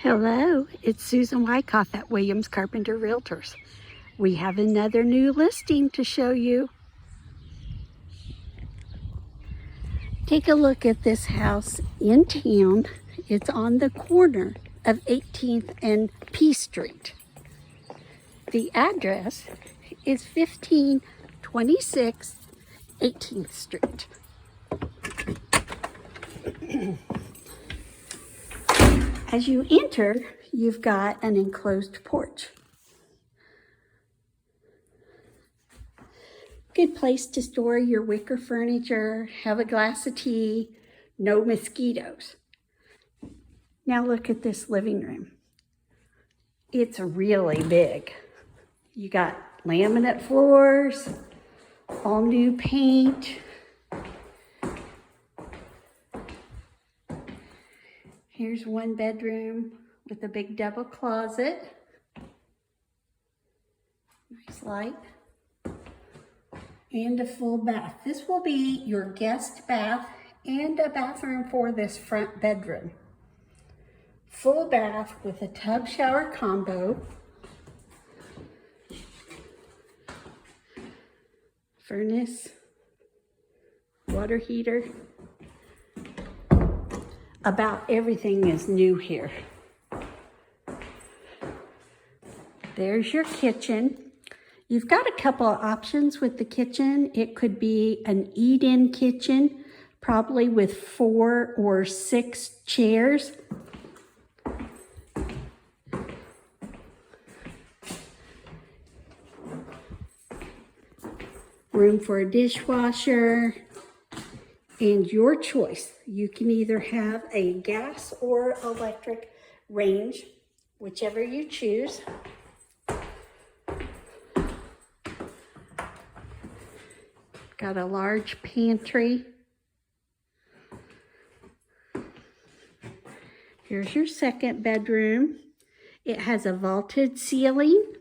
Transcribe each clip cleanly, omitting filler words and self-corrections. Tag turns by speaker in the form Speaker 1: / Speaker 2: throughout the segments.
Speaker 1: Hello, it's Susan Wykoff at Williams Carpenter Realtors. We have another new listing to show you. Take a look at this house in town. It's on the corner of 18th and P Street. The address is 1526 18th Street. As you enter, you've got an enclosed porch. Good place to store your wicker furniture, have a glass of tea, no mosquitoes. Now look at this living room. It's really big. You got laminate floors, all new paint. Here's one bedroom with a big double closet. Nice light. And a full bath. This will be your guest bath and a bathroom for this front bedroom. Full bath with a tub shower combo. Furnace, water heater. About everything is new here. There's your kitchen. You've got a couple of options with the kitchen. It could be an eat-in kitchen, probably with 4 or 6 chairs. Room for a dishwasher. And your choice. You can either have a gas or electric range, whichever you choose. Got a large pantry. Here's your second bedroom. It has a vaulted ceiling.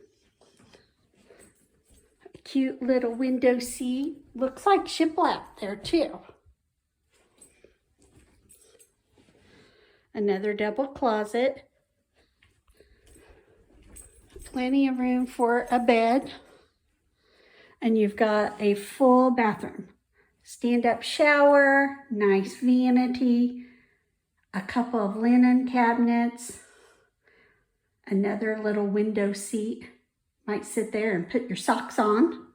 Speaker 1: A cute little window seat. Looks like shiplap there too. Another double closet. Plenty of room for a bed. And you've got a full bathroom. Stand-up shower, nice vanity, a couple of linen cabinets, another little window seat. Might sit there and put your socks on.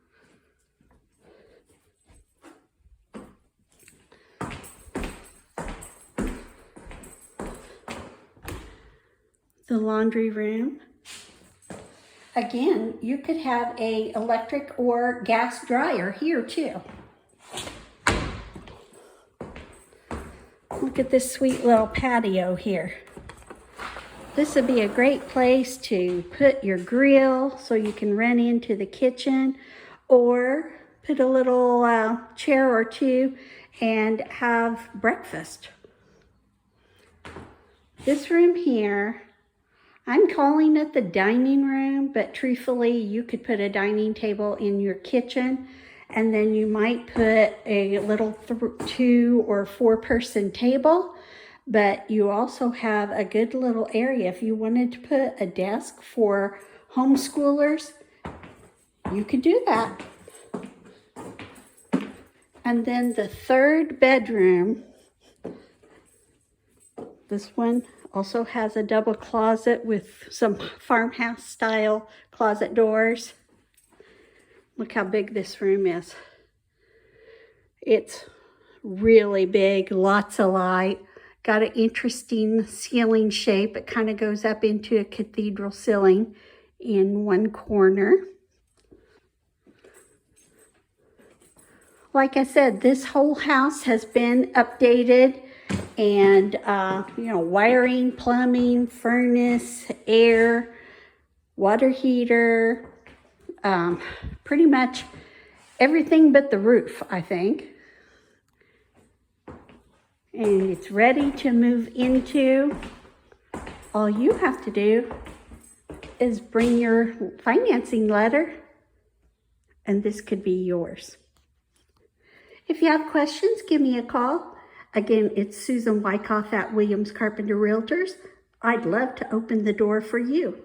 Speaker 1: The laundry room. Again, you could have a electric or gas dryer here too. Look at this sweet little patio here. This would be a great place to put your grill so you can run into the kitchen, or put a little chair or two and have breakfast. This room here, I'm calling it the dining room, but truthfully, you could put a dining table in your kitchen, and then you might put a little 2 or 4 person table, but you also have a good little area. If you wanted to put a desk for homeschoolers, you could do that. And then the third bedroom, this one also has a double closet with some farmhouse style closet doors. Look how big this room is. It's really big, lots of light. Got an interesting ceiling shape. It kind of goes up into a cathedral ceiling in one corner. Like I said, this whole house has been updated. And, wiring, plumbing, furnace, air, water heater, pretty much everything but the roof, I think. And it's ready to move into. All you have to do is bring your financing letter, and this could be yours. If you have questions, give me a call. Again, it's Susan Wykoff at Williams Carpenter Realtors. I'd love to open the door for you.